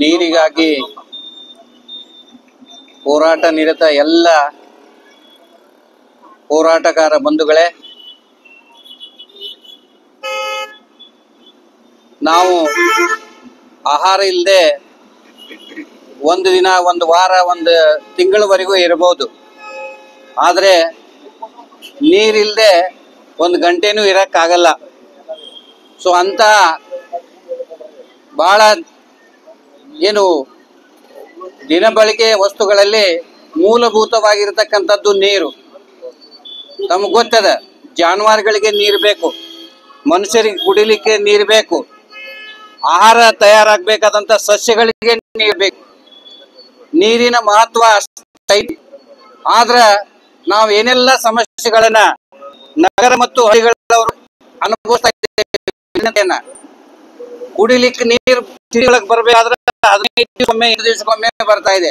ನೀರಿಗಾಗಿ ಹೋರಾಟ ನಿರತ ಎಲ್ಲ ಹೋರಾಟಗಾರ ಬಂಧುಗಳೇ, ನಾವು ಆಹಾರ ಇಲ್ಲದೆ ಒಂದು ದಿನ, ಒಂದು ವಾರ, ಒಂದು ತಿಂಗಳವರೆಗೂ ಇರಬಹುದು. ಆದರೆ ನೀರಿಲ್ಲದೆ ಒಂದು ಗಂಟೆನೂ ಇರಕ್ಕಾಗಲ್ಲ. ಸೊ ಅಂತ ಬಹಳ ಏನು ದಿನಬಳಕೆ ವಸ್ತುಗಳಲ್ಲಿ ಮೂಲಭೂತವಾಗಿರತಕ್ಕಂಥದ್ದು ನೀರು. ತಮಗೆ ಗೊತ್ತದ, ಜಾನುವಾರುಗಳಿಗೆ ನೀರು ಬೇಕು, ಮನುಷ್ಯರಿಗೆ ಕುಡಿಲಿಕ್ಕೆ ನೀರು ಬೇಕು, ಆಹಾರ ತಯಾರಾಗಬೇಕಾದಂಥ ಸಸ್ಯಗಳಿಗೆ ನೀರು ಬೇಕು. ನೀರಿನ ಮಹತ್ವ ಅಷ್ಟೈತಿ. ಆದ್ರೆ ನಾವು ಏನೆಲ್ಲ ಸಮಸ್ಯೆಗಳನ್ನ ನಗರ ಮತ್ತು ಹಳ್ಳಿಗಳವರು ಅನುಭವಿಸ್ತಾ ಇದ್ದೇವೆ. ಕುಡಿಲಿಕ್ಕೆ ನೀರು ಸಿಟಿಗಳಿಗೆ ಬರಬೇಕಾದ್ರೆ 15 ದಿವಸಕ್ಕೊಮ್ಮೆ 8 ದಿವಸಕ್ಕೊಮ್ಮೆ ಬರ್ತಾ ಇದೆ.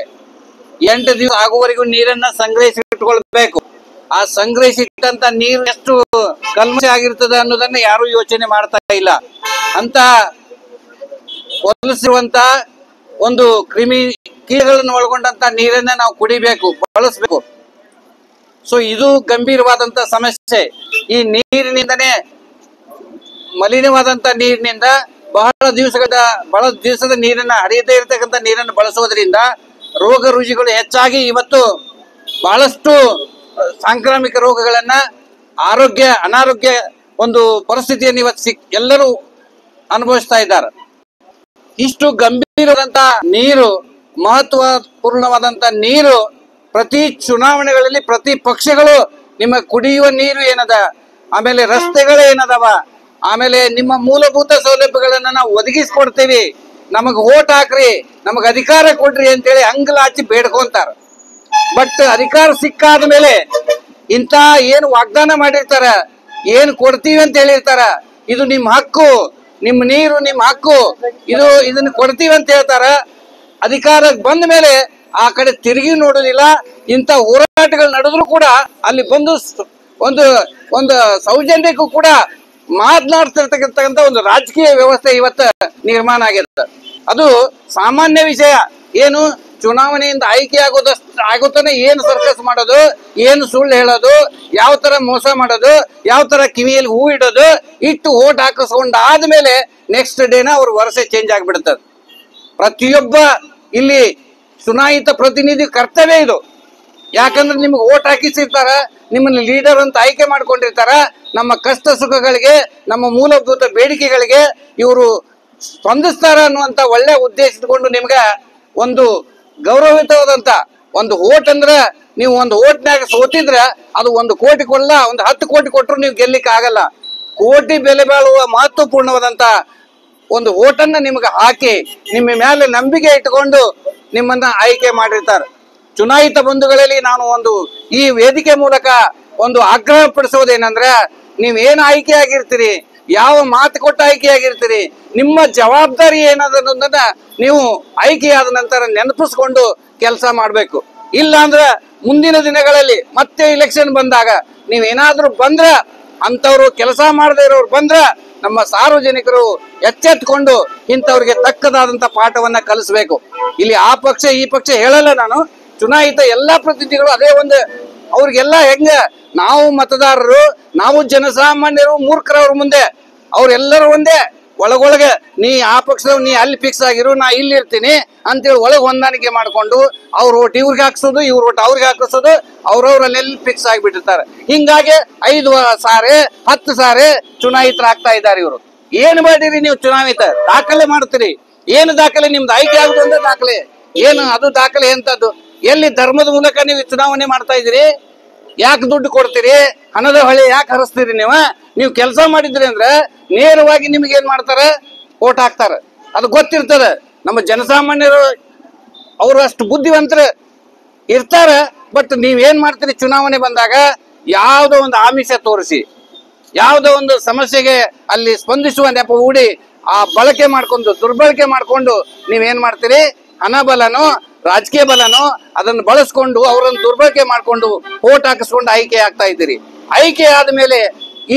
8 ದಿವಸ ಆಗುವವರೆಗೂ ನೀರನ್ನ ಸಂಗ್ರಹಿಸಿ ಇಟ್ಕೊಳ್ಬೇಕು. ಆ ಸಂಗ್ರಹಿಸಿಟ್ಟಂತ ನೀರು ಎಷ್ಟು ಕಲ್ಮಶ ಆಗಿರ್ತದೆ ಅನ್ನೋದನ್ನ ಯಾರು ಯೋಚನೆ ಮಾಡ್ತಾ ಇಲ್ಲ. ಅಂತ ಒದಗಿಸಿರುವಂತ ಒಂದು ಕ್ರಿಮಿ ಕೀಟಗಳನ್ನು ಒಳಗೊಂಡಂತ ನೀರನ್ನ ನಾವು ಕುಡಿಬೇಕು, ಬಳಸಬೇಕು. ಸೊ ಇದು ಗಂಭೀರವಾದಂತ ಸಮಸ್ಯೆ. ಈ ನೀರಿನಿಂದನೇ, ಮಲಿನವಾದಂತ ನೀರಿನಿಂದ ಬಹಳ ದಿವಸದ ನೀರನ್ನ, ಹರಿಯದೇ ಇರತಕ್ಕಂಥ ನೀರನ್ನು ಬಳಸೋದ್ರಿಂದ ರೋಗ ರುಜಿಗಳು ಹೆಚ್ಚಾಗಿ ಇವತ್ತು ಬಹಳಷ್ಟು ಸಾಂಕ್ರಾಮಿಕ ರೋಗಗಳನ್ನ, ಅನಾರೋಗ್ಯ ಒಂದು ಪರಿಸ್ಥಿತಿಯನ್ನು ಇವತ್ತು ಎಲ್ಲರೂ ಅನುಭವಿಸ್ತಾ ಇದ್ದಾರೆ. ಇಷ್ಟು ಗಂಭೀರವಾದಂತ ನೀರು, ಮಹತ್ವಪೂರ್ಣವಾದಂತ ನೀರು, ಪ್ರತಿ ಚುನಾವಣೆಗಳಲ್ಲಿ ಪ್ರತಿ ಪಕ್ಷಗಳು ನಿಮ್ಮ ಕುಡಿಯುವ ನೀರು ಏನದ, ಆಮೇಲೆ ರಸ್ತೆಗಳು ಏನದವ, ಆಮೇಲೆ ನಿಮ್ಮ ಮೂಲಭೂತ ಸೌಲಭ್ಯಗಳನ್ನ ನಾವು ಒದಗಿಸ್ಕೊಡ್ತೀವಿ, ನಮಗ್ ಓಟ್ ಹಾಕ್ರಿ, ನಮಗ್ ಅಧಿಕಾರ ಕೊಡ್ರಿ ಅಂತೇಳಿ ಅಂಗಲಾಚಿ ಬೇಡ್ಕೊಂತಾರ. ಬಟ್ ಅಧಿಕಾರ ಸಿಕ್ಕಾದ ಮೇಲೆ ಇಂತ ಏನು ವಾಗ್ದಾನ ಮಾಡಿರ್ತಾರ, ಏನು ಕೊಡ್ತೀವಿ ಅಂತ ಹೇಳಿರ್ತಾರ, ಇದು ನಿಮ್ಮ ಹಕ್ಕು, ನಿಮ್ಮ ನೀರು ನಿಮ್ಮ ಹಕ್ಕು, ಇದನ್ನ ಕೊಡ್ತೀವಿ ಅಂತ ಹೇಳ್ತಾರ. ಅಧಿಕಾರಕ್ಕೆ ಬಂದ ಮೇಲೆ ಆ ಕಡೆ ತಿರುಗಿ ನೋಡುದಿಲ್ಲ. ಇಂಥ ಹೋರಾಟಗಳು ನಡೆದ್ರು ಕೂಡ ಅಲ್ಲಿ ಬಂದು ಒಂದು ಸೌಜನ್ಯಕ್ಕೂ ಕೂಡ ಮಾತನಾಡ್ತಿರ್ತಕ್ಕಂಥ ಒಂದು ರಾಜಕೀಯ ವ್ಯವಸ್ಥೆ ಇವತ್ತು ನಿರ್ಮಾಣ ಆಗಿದೆ. ಅದು ಸಾಮಾನ್ಯ ವಿಷಯ. ಏನು ಚುನಾವಣೆಯಿಂದ ಆಯ್ಕೆ ಆಗುತ್ತಾನೆ ಏನು ಸರ್ಕಸ್ ಮಾಡೋದು, ಏನು ಸುಳ್ಳು ಹೇಳೋದು, ಯಾವ ತರ ಮೋಸ ಮಾಡೋದು, ಯಾವ ತರ ಕಿವಿಯಲ್ಲಿ ಹೂ ಇಡೋದು, ಇಟ್ಟು ಓಟ್ ಹಾಕಿಸ್ಕೊಂಡ ಆದ್ಮೇಲೆ ನೆಕ್ಸ್ಟ್ ಡೇನ ಅವ್ರ ವರಸೆ ಚೇಂಜ್ ಆಗಿಬಿಡ್ತದೆ. ಪ್ರತಿಯೊಬ್ಬ ಇಲ್ಲಿ ಚುನಾಯಿತ ಪ್ರತಿನಿಧಿ ಕರ್ತವ್ಯ ಇದು. ಯಾಕಂದ್ರೆ ನಿಮ್ಗೆ ಓಟ್ ಹಾಕಿಸಿರ್ತಾರ, ನಿಮ್ಮನ್ನ ಲೀಡರ್ ಅಂತ ಆಯ್ಕೆ ಮಾಡ್ಕೊಂಡಿರ್ತಾರ. ನಮ್ಮ ಕಷ್ಟ ಸುಖಗಳಿಗೆ, ನಮ್ಮ ಮೂಲಭೂತ ಬೇಡಿಕೆಗಳಿಗೆ ಇವರು ಸ್ಪಂದಿಸ್ತಾರ ಅನ್ನುವಂತ ಒಳ್ಳೆ ಉದ್ದೇಶ ಇಟ್ಕೊಂಡು ನಿಮ್ಗೆ ಒಂದು ಗೌರವಯುತವಾದಂತ ಒಂದು ಓಟ್ ಅಂದ್ರೆ, ನೀವು ಒಂದು ಓಟ್ನಾಗ ಸೋತಿದ್ರೆ ಅದು 1 ಕೋಟಿ ಕೊಡಲ್ಲ, ಒಂದು 10 ಕೋಟಿ ಕೊಟ್ಟರು ನೀವು ಗೆಲ್ಲಿಕ್ಕೆ ಆಗಲ್ಲ. ಕೋಟಿ ಬೆಲೆ ಬಾಳುವ ಮಹತ್ವಪೂರ್ಣವಾದಂತ ಒಂದು ಓಟನ್ನ ನಿಮ್ಗೆ ಹಾಕಿ ನಿಮ್ಮ ಮೇಲೆ ನಂಬಿಕೆ ಇಟ್ಟುಕೊಂಡು ನಿಮ್ಮನ್ನ ಆಯ್ಕೆ ಮಾಡಿರ್ತಾರೆ. ಚುನಾಯಿತ ಬಂಧುಗಳಲ್ಲಿ ನಾನು ಈ ವೇದಿಕೆ ಮೂಲಕ ಒಂದು ಆಗ್ರಹ ಪಡಿಸೋದೇನಂದ್ರೆ, ನೀವೇನು ಆಯ್ಕೆ ಆಗಿರ್ತೀರಿ, ಯಾವ ಮಾತು ಕೊಟ್ಟ ಆಯ್ಕೆ ಆಗಿರ್ತೀರಿ, ನಿಮ್ಮ ಜವಾಬ್ದಾರಿ ಏನದನ್ನ ನೀವು ಆಯ್ಕೆಯಾದ ನಂತರ ನೆನಪಿಸ್ಕೊಂಡು ಕೆಲಸ ಮಾಡಬೇಕು. ಇಲ್ಲ ಅಂದ್ರೆ ಮುಂದಿನ ದಿನಗಳಲ್ಲಿ ಮತ್ತೆ ಇಲೆಕ್ಷನ್ ಬಂದಾಗ ನೀವೇನಾದ್ರೂ ಬಂದ್ರ, ಅಂತವ್ರು ಕೆಲಸ ಮಾಡದೇ ಇರೋರು ಬಂದ್ರ, ನಮ್ಮ ಸಾರ್ವಜನಿಕರು ಎಚ್ಚೆತ್ಕೊಂಡು ಇಂಥವ್ರಿಗೆ ತಕ್ಕದಾದಂತ ಪಾಠವನ್ನ ಕಲಿಸ್ಬೇಕು. ಇಲ್ಲಿ ಆ ಪಕ್ಷ ಈ ಪಕ್ಷ ಹೇಳಲ್ಲ ನಾನು. ಚುನಾಯಿತ ಎಲ್ಲಾ ಪ್ರತಿನಿಧಿಗಳು ಅದೇ ಒಂದು, ಅವ್ರಿಗೆಲ್ಲ ನಾವು ಮತದಾರರು, ನಾವು ಜನಸಾಮಾನ್ಯರು, ಮೂರ್ಖರವ್ರ ಮುಂದೆ ಅವ್ರೆಲ್ಲರೂ ಒಂದೇ. ಒಳಗೊಳಗೆ ನೀ ಆ ಪಕ್ಷದವ್, ನೀ ಅಲ್ಲಿ ಫಿಕ್ಸ್ ಆಗಿರು, ನಾ ಇಲ್ಲಿ ಇರ್ತೀನಿ ಅಂತೇಳಿ ಒಳಗೆ ಹೊಂದಾಣಿಕೆ ಮಾಡ್ಕೊಂಡು ಅವ್ರ ಓಟ್ ಇವ್ರಿಗೆ ಹಾಕ್ಸೋದು, ಇವ್ರ ಓಟ್ ಅವ್ರಿಗೆ ಹಾಕಿಸೋದು, ಅವ್ರವ್ರಲ್ಲೆಲ್ಲಿ ಫಿಕ್ಸ್ ಆಗಿಬಿಟ್ಟಿರ್ತಾರೆ. ಹಿಂಗಾಗಿ 5 ಸಾರಿ 10 ಸಾರಿ ಚುನಾಯಿತರಾಗ್ತಾ ಇದ್ದಾರೆ ಇವರು. ಏನ್ ಮಾಡಿರಿ ನೀವು ಚುನಾಯಿತ? ದಾಖಲೆ ಮಾಡ್ತೀರಿ. ಏನು ದಾಖಲೆ? ನಿಮ್ದು ಆಯ್ಕೆ ಆಗುದು ಅಂದ್ರೆ ದಾಖಲೆ ಏನು? ಅದು ದಾಖಲೆ ಎಂತದ್ದು? ಎಲ್ಲಿ ಧರ್ಮದ ಮೂಲಕ ನೀವು ಚುನಾವಣೆ ಮಾಡ್ತಾ ಇದ್ದೀರಿ? ಯಾಕೆ ದುಡ್ಡು ಕೊಡ್ತೀರಿ? ಹಣದ ಹೊಳೆ ಯಾಕೆ ಹರಿಸ್ತೀರಿ? ನೀವು ಕೆಲಸ ಮಾಡಿದ್ರಿ ಅಂದ್ರೆ ನೇರವಾಗಿ ನಿಮ್ಗೆ ಏನ್ ಮಾಡ್ತಾರೆ? ಓಟ್ ಹಾಕ್ತಾರೆ. ಅದು ಗೊತ್ತಿರ್ತದೆ. ನಮ್ಮ ಜನಸಾಮಾನ್ಯರು ಅವರು ಅಷ್ಟು ಬುದ್ಧಿವಂತರು ಇರ್ತಾರೆ. ಬಟ್ ನೀವೇನ್ ಮಾಡ್ತೀರಿ? ಚುನಾವಣೆ ಬಂದಾಗ ಯಾವುದೋ ಒಂದು ಆಮಿಷ ತೋರಿಸಿ, ಯಾವುದೋ ಒಂದು ಸಮಸ್ಯೆಗೆ ಅಲ್ಲಿ ಸ್ಪಂದಿಸುವ ನೆಪ ಹೂಡಿ ಆ ಬಳಕೆ ಮಾಡ್ಕೊಂಡು, ದುರ್ಬಳಕೆ ಮಾಡ್ಕೊಂಡು ನೀವೇನ್ ಮಾಡ್ತೀರಿ? ಹಣ ಬಲನೋ ರಾಜಕೀಯ ಬಲನೋ ಅದನ್ನು ಬಳಸ್ಕೊಂಡು ಅವರನ್ನು ದುರ್ಬಳಕೆ ಮಾಡ್ಕೊಂಡು ಓಟ್ ಹಾಕಿಸ್ಕೊಂಡು ಆಯ್ಕೆ ಆಗ್ತಾ ಇದ್ದೀರಿ. ಆಯ್ಕೆ ಆದ ಮೇಲೆ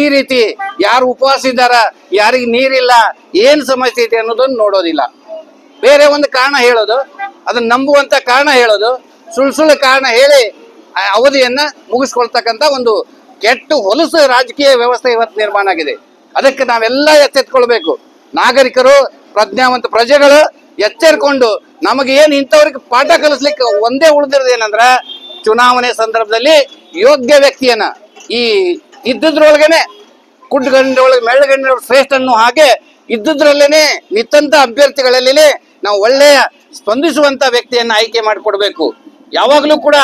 ಈ ರೀತಿ ಯಾರು ಉಪವಾಸ ಇದ್ದಾರ, ಯಾರಿಗೆ ನೀರಿಲ್ಲ, ಏನ್ ಸಮಸ್ಯೆ ಇದೆ ಅನ್ನೋದನ್ನ ನೋಡೋದಿಲ್ಲ. ಬೇರೆ ಒಂದು ಕಾರಣ ಹೇಳೋದು, ಅದನ್ನ ನಂಬುವಂತ ಕಾರಣ ಹೇಳೋದು, ಸುಳ್ಳು ಕಾರಣ ಹೇಳಿ ಅವಧಿಯನ್ನ ಮುಗಿಸ್ಕೊಳ್ತಕ್ಕಂತ ಒಂದು ಕೆಟ್ಟ ಹೊಲಸು ರಾಜಕೀಯ ವ್ಯವಸ್ಥೆ ಇವತ್ತು ನಿರ್ಮಾಣ ಆಗಿದೆ. ಅದಕ್ಕೆ ನಾವೆಲ್ಲ ಎಚ್ಚೆತ್ಕೊಳ್ಬೇಕು. ನಾಗರಿಕರು, ಪ್ರಜ್ಞಾವಂತ ಪ್ರಜೆಗಳು ಎಚ್ಚರಿಕೊಂಡು ನಮಗೆ ಏನ್ ಇಂಥವ್ರಿಗೆ ಪಾಠ ಕಲಿಸ್ಲಿಕ್ಕೆ ಒಂದೇ ಉಳಿದಿರೋದೇನಂದ್ರ ಚುನಾವಣೆ ಸಂದರ್ಭದಲ್ಲಿ ಯೋಗ್ಯ ವ್ಯಕ್ತಿಯನ್ನ ಈ ಇದ್ದದ್ರೊಳಗನೆ ಕುಡ್ಗಂಡೊಳಗೆ ಮೆಳ್ಳಗಂಡ ಶ್ರೇಷ್ಠ ಅನ್ನೋ ಹಾಗೆ ಇದ್ದುದ್ರಲ್ಲೇನೆ ನಿಂತ ಅಭ್ಯರ್ಥಿಗಳಲ್ಲಿ ನಾವು ಒಳ್ಳೆಯ ಸ್ಪಂದಿಸುವಂತ ವ್ಯಕ್ತಿಯನ್ನ ಆಯ್ಕೆ ಮಾಡಿಕೊಡ್ಬೇಕು. ಯಾವಾಗ್ಲೂ ಕೂಡ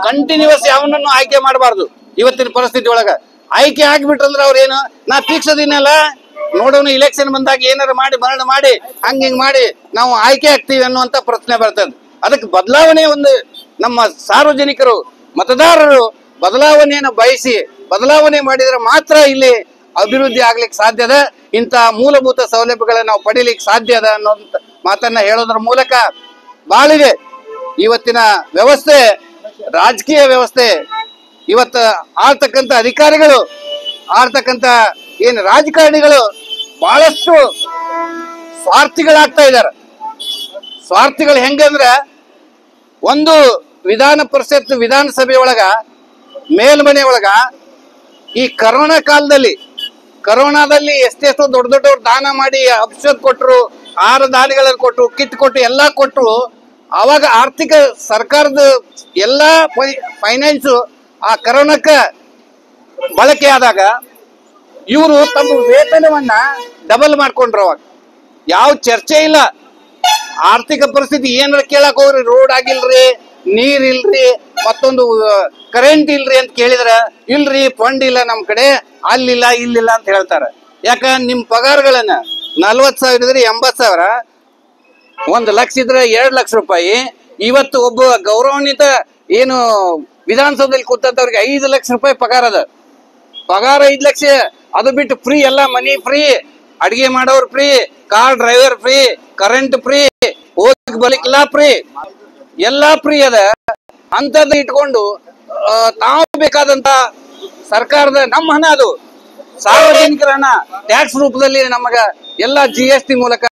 ಕಂಟಿನ್ಯೂಸ್ ಯಾವನನ್ನು ಆಯ್ಕೆ ಮಾಡಬಾರ್ದು. ಇವತ್ತಿನ ಪರಿಸ್ಥಿತಿ ಒಳಗ ಆಯ್ಕೆ ಆಗ್ಬಿಟ್ರಂದ್ರ ಅವ್ರೇನು ನಾ ಫಿಕ್ಸ್ ಅದಿನಲ್ಲ ನೋಡೋಣ, ಇಲೆಕ್ಷನ್ ಬಂದಾಗ ಏನಾರು ಮಾಡಿ ಮರಣ ಮಾಡಿ ಹಂಗ ಮಾಡಿ ನಾವು ಆಯ್ಕೆ ಆಗ್ತೀವಿ ಅನ್ನುವಂತ ಪ್ರಶ್ನೆ ಬರ್ತದೆ. ಅದಕ್ಕೆ ಬದಲಾವಣೆ ಒಂದು ನಮ್ಮ ಸಾರ್ವಜನಿಕರು ಮತದಾರರು ಬದಲಾವಣೆಯನ್ನು ಬಯಸಿ ಬದಲಾವಣೆ ಮಾಡಿದ್ರೆ ಮಾತ್ರ ಇಲ್ಲಿ ಅಭಿವೃದ್ಧಿ ಆಗ್ಲಿಕ್ಕೆ ಸಾಧ್ಯದ. ಇಂಥ ಮೂಲಭೂತ ಸೌಲಭ್ಯಗಳನ್ನ ನಾವು ಪಡಿಲಿಕ್ಕೆ ಸಾಧ್ಯ ಅದ ಅನ್ನೋ ಮಾತನ್ನ ಹೇಳೋದ್ರ ಮೂಲಕ ಬಾಳಿದೆ ಇವತ್ತಿನ ವ್ಯವಸ್ಥೆ, ರಾಜಕೀಯ ವ್ಯವಸ್ಥೆ. ಇವತ್ತ ಆಳ್ತಕ್ಕಂಥ ಅಧಿಕಾರಿಗಳು, ಆಳ್ತಕ್ಕಂಥ ಏನು ರಾಜಕಾರಣಿಗಳು ಬಹಳಷ್ಟು ಸ್ವಾರ್ಥಿಗಳಾಗ್ತಾ ಇದ್ದಾರೆ. ಸ್ವಾರ್ಥಿಗಳು ಹೆಂಗಂದ್ರ, ಒಂದು ವಿಧಾನ ಪರಿಷತ್ ವಿಧಾನಸಭೆ ಒಳಗ ಮೇಲ್ಮನೆ ಒಳಗ ಈ ಕರೋನಾ ಕಾಲದಲ್ಲಿ ಕರೋನಾದಲ್ಲಿ ಎಷ್ಟೆಷ್ಟೋ ದೊಡ್ಡ ದೊಡ್ಡವ್ರು ದಾನ ಮಾಡಿ ಔಷಧ ಕೊಟ್ಟರು, ಆಹಾರ ಧಾನ್ಯಗಳನ್ನು ಕೊಟ್ಟರು, ಕಿಟ್ ಕೊಟ್ಟು ಎಲ್ಲ ಕೊಟ್ಟರು. ಅವಾಗ ಆರ್ಥಿಕ ಸರ್ಕಾರದ ಎಲ್ಲ ಫೈನಾನ್ಸು ಆ ಕರೋನಾಕ್ಕ ಬಳಕೆ ಆದಾಗ ಇವರು ತಮ್ಮ ವೇತನವನ್ನ ಡಬಲ್ ಮಾಡ್ಕೊಂಡ್ರು. ಅವಾಗ ಯಾವ ಚರ್ಚೆ ಇಲ್ಲ. ಆರ್ಥಿಕ ಪರಿಸ್ಥಿತಿ ಏನಾರ ಕೇಳಕ್ ಹೋಗ್ರಿ, ರೋಡ್ ಆಗಿಲ್ರಿ, ನೀರ್ ಇಲ್ರಿ, ಮತ್ತೊಂದು ಕರೆಂಟ್ ಇಲ್ರಿ ಅಂತ ಕೇಳಿದ್ರ ಇಲ್ರಿ ಫಂಡ್ ಇಲ್ಲ ನಮ್ ಕಡೆ, ಅಲ್ಲಿಲ್ಲ ಇಲ್ಲಿಲ್ಲ ಅಂತ ಹೇಳ್ತಾರ. ಯಾಕ ನಿಮ್ ಪಗಾರಗಳನ್ನ 40,000 ಇದ್ರೆ 80,000, 1 ಲಕ್ಷ ಇದ್ರೆ 2 ಲಕ್ಷ ರೂಪಾಯಿ. ಇವತ್ತು ಒಬ್ಬ ಗೌರವಾನ್ವಿತ ಏನು ವಿಧಾನಸೌಧದಲ್ಲಿ ಕೂತವ್ರಿಗೆ 5 ಲಕ್ಷ ರೂಪಾಯಿ ಪಗಾರ ಅದ. ಪಗಾರ 5 ಲಕ್ಷ, ಅದು ಬಿಟ್ಟು ಫ್ರೀ ಎಲ್ಲ ಮನಿ ಫ್ರೀ, ಅಡಿಗೆ ಮಾಡೋರು free, car driver free, current free, ಹೋಗಿ ಬಲಿಕ್ಲ ಫ್ರೀ, ಎಲ್ಲಾ ಫ್ರೀ ಅದ. ಅಂತದ್ ಇಟ್ಕೊಂಡು ತಾವು ಬೇಕಾದಂತ ಸರ್ಕಾರದ ನಮ್ಮ ಹಣ, ಅದು ಸಾರ್ವಜನಿಕರ ಹಣ ಟ್ಯಾಕ್ಸ್ ರೂಪದಲ್ಲಿ ನಮಗ ಎಲ್ಲ GST ಮೂಲಕ